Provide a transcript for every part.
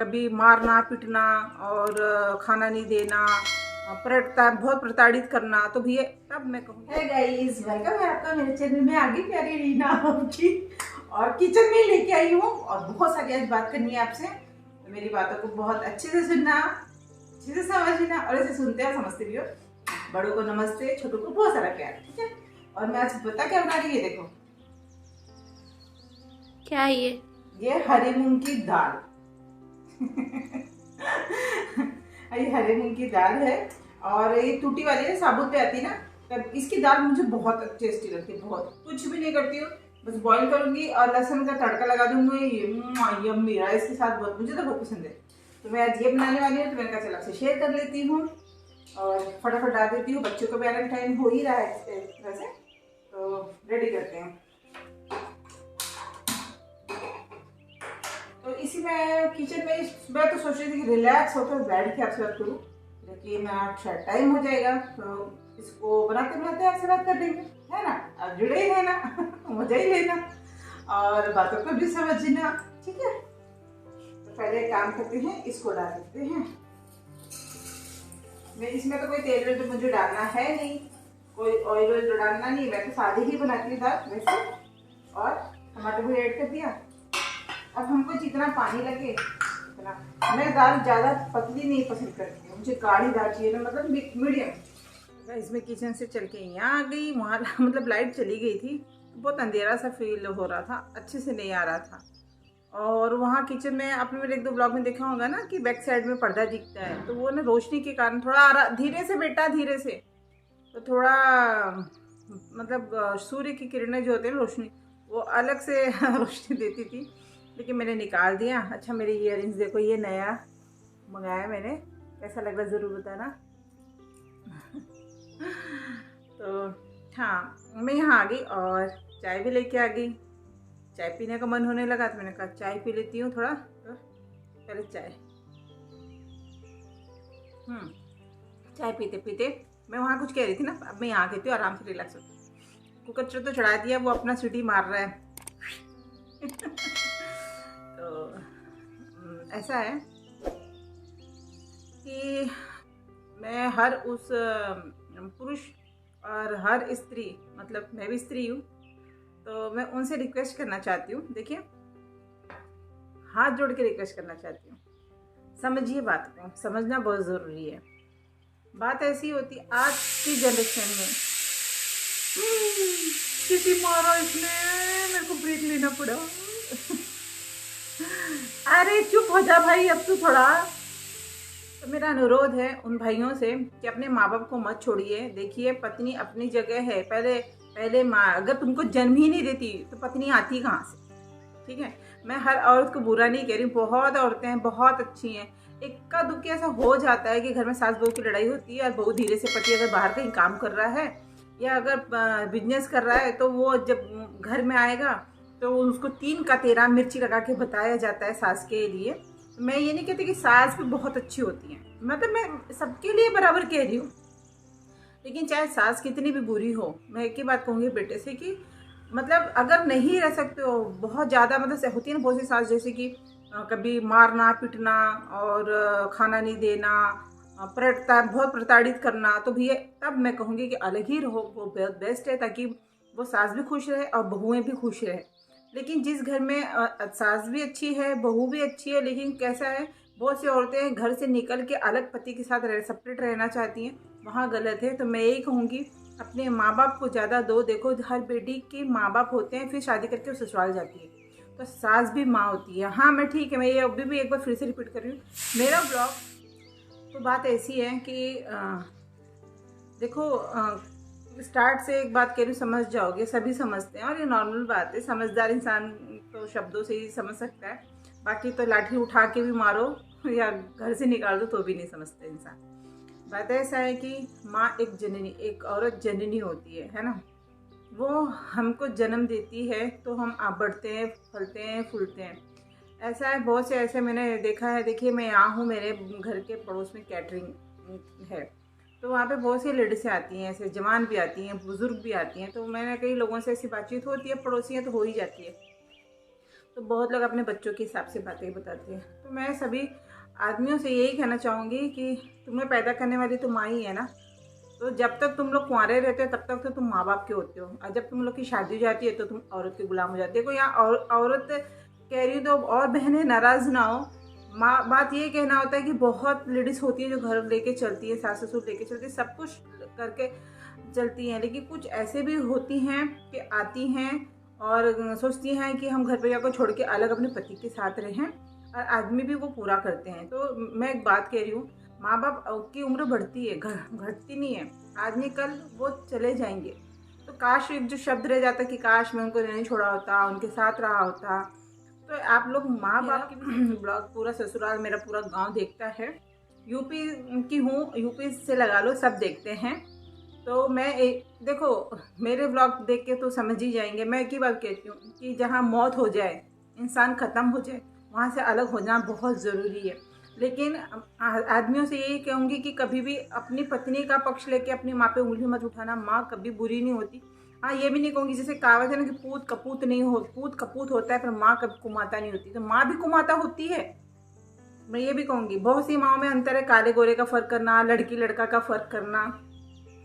कभी मारना पीटना और खाना नहीं देना, बहुत प्रताड़ित करना। तो भैया तब मैं कहूँगी है गाइस, वेलकम है आपका मेरे चैनल में। आगे प्यारी रीना आपकी और किचन में लेके आई हूँ और बहुत सारी आज बात करनी है आपसे। तो मेरी बातों को बहुत अच्छे से सुनना, अच्छे से समझना और ऐसे सुनते हैं समझते भी हो। बड़ों को नमस्ते, छोटों को बहुत सारा प्यार, ठीक है। और मैं आज पता क्या बना रही है, देखो क्या है ये हरी मूंग की दाल। ये हरे मूंग की दाल है और ये टूटी वाली है, साबुत पे आती है ना। तब इसकी दाल मुझे बहुत टेस्टी लगती है, बहुत। कुछ भी नहीं करती हूँ, बस बॉईल करूंगी और लहसुन का तड़का लगा दूंगी। यम्मी राइस के साथ बहुत, मुझे तो बहुत पसंद है। तो मैं आज ये बनाने वाली हूँ, तो मैंने कहा चल आपसे शेयर कर लेती हूँ और फटाफट डाल देती हूँ। बच्चों का भी आने का टाइम हो ही रहा है इस तरह से, तो रेडी करते हैं। तो इसी में किचन में मैं तो सोच रही थी कि रिलैक्स होकर बैठ के आपसे बात करूँ, लेकिन आप शायद टाइम हो जाएगा, तो इसको बनाते बनाते आपसे बात कर देंगे, है ना। आप जुड़े ही रहना, मजा ही लेना और बातों को भी समझना, ठीक है। तो पहले काम करते हैं, इसको डाल देते हैं। मैं इसमें तो कोई तेल वेल तो मुझे डालना है नहीं, कोई ऑयल वेल तो डालना नहीं, मैं तो सादी ही बनाती हूँ दाल वैसे। और टमाटर भी ऐड कर दिया। अब हमको जितना पानी लगे उतना। मैं दाल ज़्यादा पतली नहीं पसंद करती हूँ, मुझे गाढ़ी दाल चाहिए, ना मतलब मीडियम। इसमें किचन से चल के यहाँ आ गई, वहाँ मतलब लाइट चली गई थी, बहुत अंधेरा सा फील हो रहा था, अच्छे से नहीं आ रहा था। और वहाँ किचन में आपने मेरे एक दो ब्लॉग में देखा होगा ना कि बैक साइड में पर्दा दिखता है, तो वो ना रोशनी के कारण थोड़ा आ रहा, धीरे से बेटा धीरे से, तो थोड़ा मतलब सूर्य की किरणें जो होती है रोशनी, वो अलग से रोशनी देती थी, लेकिन मैंने निकाल दिया। अच्छा मेरे इयररिंग्स देखो, ये नया मंगाया मैंने, कैसा लग रहा है ज़रूर बताना। तो हाँ, मैं यहाँ आ गई और चाय भी लेके आ गई। चाय पीने का मन होने लगा तो मैंने कहा चाय पी लेती हूँ थोड़ा, तो पहले चाय। चाय पीते पीते मैं वहाँ कुछ कह रही थी ना, अब मैं यहाँ कहती हूँ आराम से रिलैक्स हो। कुकर तो चढ़ा दिया, वो अपना सीटी मार रहा है। तो ऐसा है कि मैं हर उस पुरुष और हर स्त्री, मतलब मैं भी स्त्री हूँ, तो मैं उनसे रिक्वेस्ट करना चाहती हूँ। देखिए, हाथ जोड़ के रिक्वेस्ट करना चाहती हूँ, समझिए बात को, समझना बहुत ज़रूरी है। बात ऐसी होती आज की जनरेशन में, किसी मारा इसने, मेरे को ब्रेक लेना पड़ा। अरे चुप हो जा भाई, अब तू थोड़ा। तो मेरा अनुरोध है उन भाइयों से कि अपने माँ बाप को मत छोड़िए। देखिए, पत्नी अपनी जगह है, पहले माँ अगर तुमको जन्म ही नहीं देती तो पत्नी आती कहाँ से, ठीक है। मैं हर औरत को बुरा नहीं कह रही हूँ, बहुत औरतें हैं, बहुत अच्छी हैं। इक्का दुक्का ऐसा हो जाता है कि घर में सास बहू की लड़ाई होती है और बहू धीरे से, पति अगर बाहर कहीं काम कर रहा है या अगर बिजनेस कर रहा है, तो वो जब घर में आएगा तो उसको 3 का 13 मिर्ची लगा के बताया जाता है सास के लिए। मैं ये नहीं कहती कि सास भी बहुत अच्छी होती हैं, मतलब मैं सबके लिए बराबर कह रही हूँ, लेकिन चाहे सास कितनी भी बुरी हो, मैं एक ही बात कहूँगी बेटे से कि मतलब अगर नहीं रह सकते हो, बहुत ज़्यादा मतलब होती है ना बहुत सी सास, जैसे कि कभी मारना पीटना और खाना नहीं देना, बहुत प्रताड़ित करना, तो भैया तब मैं कहूँगी कि अलग ही रहो, वो बेस्ट है, ताकि वो सास भी खुश रहे और बहुएं भी खुश रहे। लेकिन जिस घर में सास भी अच्छी है, बहू भी अच्छी है, लेकिन कैसा है, बहुत सी औरतें घर से निकल के अलग पति के साथ सेपरेट रहना चाहती हैं, वहाँ गलत है। तो मैं यही कहूँगी अपने माँ बाप को ज़्यादा दो। देखो, हर बेटी के माँ बाप होते हैं, फिर शादी करके वो ससुराल जाती है, तो सास भी माँ होती है। हाँ मैं ठीक है, मैं ये अभी भी एक बार फिर से रिपीट कर रही हूँ मेरा ब्लॉग। तो बात ऐसी है कि देखो, स्टार्ट से एक बात कह रही हूँ, समझ जाओगे, सभी समझते हैं और ये नॉर्मल बात है। समझदार इंसान तो शब्दों से ही समझ सकता है, बाकी तो लाठी उठा के भी मारो या घर से निकाल दो तो भी नहीं समझते इंसान। बात ऐसा है कि माँ एक जननी, एक औरत जननी होती है ना। वो हमको जन्म देती है तो हम बढ़ते हैं, फलते हैं, फूलते हैं। ऐसा है, बहुत से ऐसे मैंने देखा है। देखिए, मैं यहाँ हूँ, मेरे घर के पड़ोस में कैटरिंग है, तो वहाँ पे बहुत सी लेडीसें आती हैं, ऐसे जवान भी आती हैं, बुज़ुर्ग भी आती हैं। तो मैंने कई लोगों से ऐसी बातचीत होती है, पड़ोसियाँ तो हो ही जाती है। तो बहुत लोग अपने बच्चों के हिसाब से बातें बताते हैं। तो मैं सभी आदमियों से यही कहना चाहूँगी कि तुम्हें पैदा करने वाली तो माँ ही है ना, तो जब तक तुम लोग कुंवारे रहते हो तब तक तो तुम माँ बाप के होते हो, और जब तुम लोग की शादी हो जाती है तो तुम औरत के गुलाम हो जाती है। कोई यहाँ औरत कह रही हो तो और बहनें नाराज़ ना हो। माँ बात ये कहना होता है कि बहुत लेडीज़ होती है जो घर लेके चलती है, सास ससुर लेके चलती है, सब कुछ करके चलती हैं, लेकिन कुछ ऐसे भी होती हैं कि आती हैं और सोचती हैं कि हम घर परिवार को छोड़ के अलग अपने पति के साथ रहें, और आदमी भी वो पूरा करते हैं। तो मैं एक बात कह रही हूँ, माँ बाप की उम्र बढ़ती है, घटती नहीं है। आदमी कल वो चले जाएंगे, तो काश एक जो शब्द रह जाता कि काश मैं उनको नहीं छोड़ा होता, उनके साथ रहा होता। तो आप लोग माँ बाप की भी ब्लॉग पूरा ससुराल मेरा पूरा गांव देखता है, यूपी की हूँ, यूपी से लगा लो, सब देखते हैं। तो मैं देखो मेरे ब्लॉग देख के तो समझ ही जाएंगे। मैं एक ही बात कहती हूँ कि जहाँ मौत हो जाए, इंसान ख़त्म हो जाए, वहाँ से अलग हो जाना बहुत ज़रूरी है। लेकिन आदमियों से यही कहूँगी कि कभी भी अपनी पत्नी का पक्ष लेके अपनी माँ पे उंगली मत उठाना। माँ कभी बुरी नहीं होती। हाँ, ये भी नहीं कहूँगी, जैसे कहावत है ना कि पूत कपूत नहीं हो, पूत कपूत होता है पर माँ कभी कुमाता नहीं होती, तो माँ भी कुमाता होती है। मैं ये भी कहूँगी बहुत सी माँओं में अंतर है, काले गोरे का फ़र्क करना, लड़की लड़का का फ़र्क करना।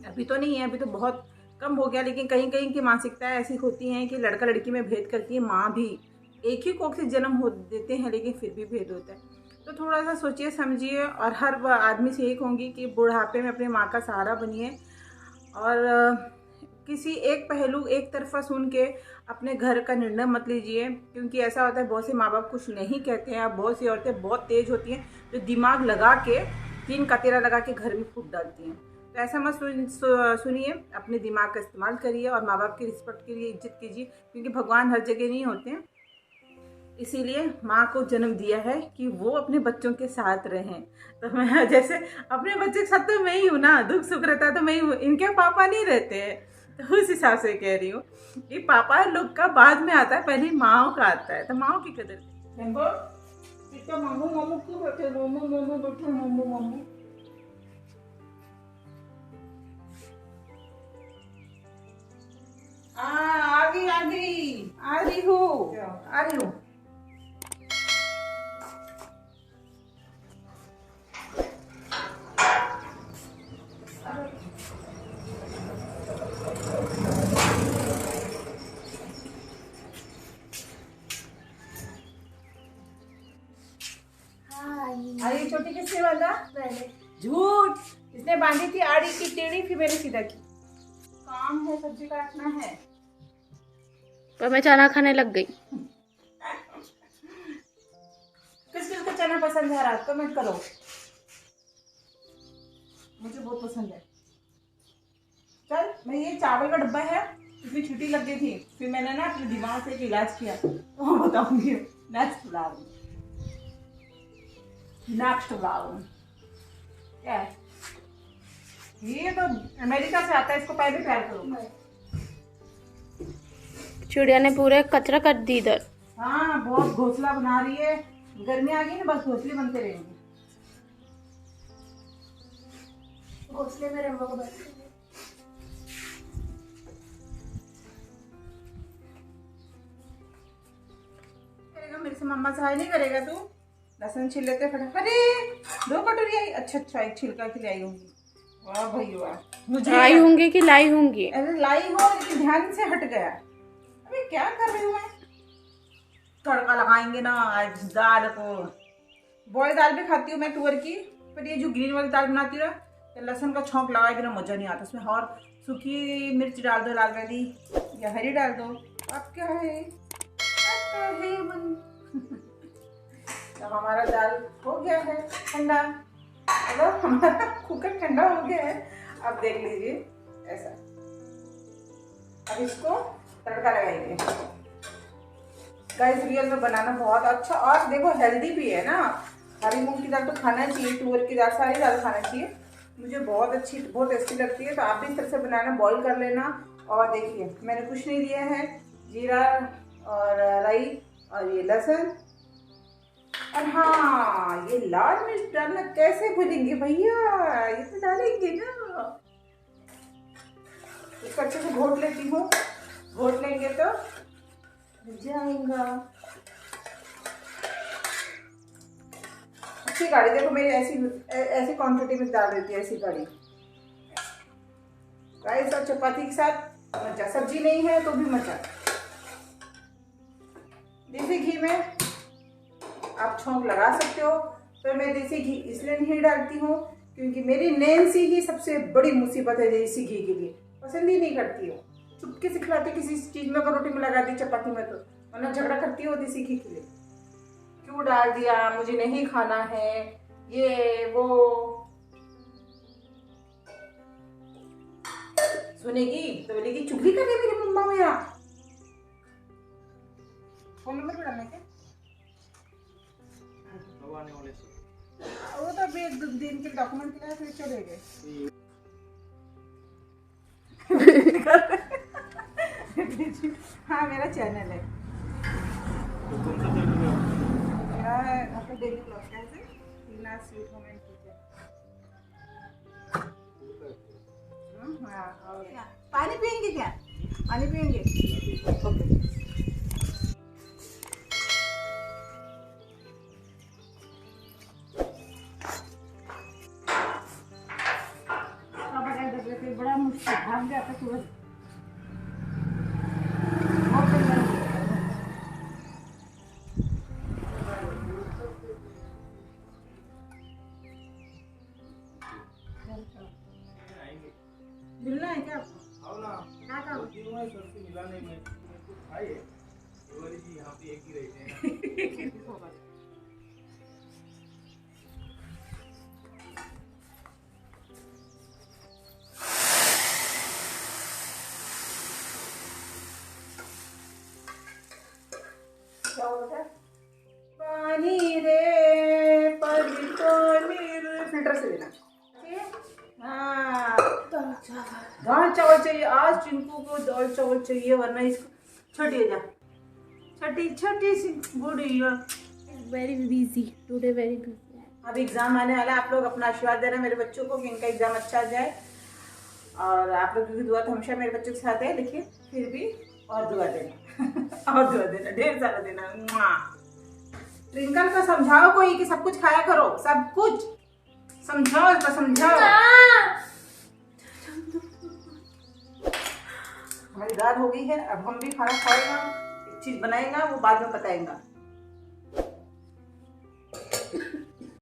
अभी तो नहीं है, अभी तो बहुत कम हो गया, लेकिन कहीं कहीं की मानसिकताएं ऐसी होती हैं कि लड़का लड़की में भेद करती है। माँ भी एक ही कोख से जन्म हो देते हैं, लेकिन फिर भी भेद होता है। तो थोड़ा सा सोचिए समझिए, और हर आदमी से यही कहूँगी कि बुढ़ापे में अपनी माँ का सहारा बनिए, और किसी एक पहलू एक तरफा सुन के अपने घर का निर्णय मत लीजिए, क्योंकि ऐसा होता है बहुत से माँ बाप कुछ नहीं कहते हैं, और बहुत सी औरतें बहुत तेज़ होती हैं जो दिमाग लगा के तीन कतेरा लगा के घर में फूट डालती हैं। तो ऐसा मत सुनिए, अपने दिमाग का इस्तेमाल करिए और माँ बाप की रिस्पेक्ट के लिए इज्जत कीजिए, क्योंकि भगवान हर जगह नहीं होते हैं। इसीलिए माँ को जन्म दिया है कि वो अपने बच्चों के साथ रहें। तो मैं जैसे अपने बच्चे के साथ तो मैं ही हूँ ना, दुख सुख रहता है तो मैं ही हूँ, इनके पापा नहीं रहते हैं। तो उस हिसाब से कह रही हूँ कि पापा लोग का बाद में आता है, पहले माँओं का आता है, तो माँओं की कदर। मामू मामू क्यों बैठे, मोमो मोमो बैठे, मोमो मोमो। आ गई आ रही हूँ, आ रही हूँ। अरे छोटी किसने बांधा? झूठ, इसने बांधी थी आड़ी की टेढ़ी, फिर मैंने सीधा की। काम है, सब्जी काटना है, पर मैं चना खाने लग गई। किस किस को चना पसंद है रात, कमेंट करो। मुझे बहुत पसंद है। चल, मैं ये चावल का डब्बा है, इसमें छुट्टी लग गई थी, फिर मैंने ना अपने दिमाग से एक इलाज किया, तो बताऊंगी नेक्स्ट ब्लॉग में। नेक्स्ट ब्लॉग में क्या है, ये तो अमेरिका से आता है, इसको पहले प्यार करो। चिड़िया ने पूरे कचरा कर दी इधर। हाँ, बहुत घोंसला बना रही है, गर्मी आ गई ना, बस घोंसले बनते रहेंगे। घोंसले में हम लोग बैठे मेरे से मम्मा सहाय नहीं करेगा तू? लहसुन छिल लेते फटाफट। अरे 2 कटोरी आई, अच्छा एक छिलका के लाई होंगी। वाह भाई वाह, मुझे आई होंगी कि लाई होंगी? अरे लाई हो, लेकिन ध्यान से हट गया। अबे क्या कर रही हूँ मैं? तड़का लगाएंगे ना आज दाल को। बॉयल दाल भी खाती हूँ मैं तुअर की, पर ये जो ग्रीन वाली दाल बनाती हूँ तो लहसुन का छौंक लगाए बिना मजा नहीं आता उसमें। और सूखी मिर्च डाल दो, लाल वाली या हरी डाल दो, अब क्या है मन। तो हमारा दाल हो गया है ठंडा, मतलब हमारा कुकर ठंडा हो गया है। अब देख लीजिए ऐसा, अब इसको तड़का लगाएंगे। गाइस रियल में बनाना बहुत अच्छा, और देखो हेल्दी भी है ना। हरी मूंग की दाल तो खाना चाहिए, तुअर की दाल, सारी दाल खाना चाहिए। मुझे बहुत अच्छी, बहुत टेस्टी लगती है। तो आप भी इस तरह से बनाना, बॉईल कर लेना। और देखिए मैंने कुछ नहीं दिया है, जीरा और राई और ये लहसुन, और हाँ ये लाल मिर्च डालना कैसे भूलेंगे भैया, ये तो डालेंगे ना। इसको अच्छे से घोट लेती हूँ, घोट लेंगे तो जाएगा। ऐसी गाड़ी देखो मेरी, ऐसी ऐसी क्वांटिटी में डाल देती है ऐसी गाड़ी। राइस और चपाती के साथ मजा, सब्जी नहीं है तो भी मजा। देसी घी में आप छौंक लगा सकते हो, पर मैं देसी घी इसलिए नहीं डालती हूँ क्योंकि मेरी नैन्सी ही सबसे बड़ी मुसीबत है देसी घी के लिए, पसंद ही नहीं करती हो। चुपके से खिलाती किसी चीज में, अगर रोटी में लगा दी चपाती में तो, वरना झगड़ा करती हो देसी घी के लिए, क्यों डाल दिया, मुझे नहीं खाना है, ये वो। सुनेगी तो बोलेगी चुगली कर रही मेरी मम्मा मेरा। फोन नंबर भी डालना क्या? वो तो अभी 1 दिन के डॉक्यूमेंट के लिए फिर चले गए। हाँ मेरा चैनल है, मेरा मतलब डेली ब्लॉग कैसे टीना स्वीट होम एंड किचन। हाँ और क्या, पानी पियेंगे क्या? पानी पियेंगे? ओके। बड़ा मुश्किल भाग जाता सुबह। मिलना है क्या आपको? आओ ना, क्या काम? सबसे मिलाने में आइए। जी यहाँ पे एक ही रहते हैं। क्या होता है? पानी रे फिल्टर से देना। हाँ दाल चावल चाहिए आज चिंकू को, दाल चावल चाहिए वरना इसको छोटी जा, छोटी सी गुड़िया। Very busy today, very busy. अब एग्जाम आने वाला है, आप लोग अपना आशीर्वाद देना मेरे बच्चों को कि इनका एग्जाम अच्छा जाए, और आप लोग की दुआ तो हमेशा मेरे बच्चों के साथ है। देखिए फिर भी और दुआ देना और दुआ देना, ढेर सारा देना। ट्विंकल को समझाओ कोई कि सब कुछ खाया करो, सब कुछ समझाओ, इसको समझाओ। हमारी दाल हो गई है, अब हम भी खाना खाएगा, एक चीज बनाएगा वो बाद में बताएगा।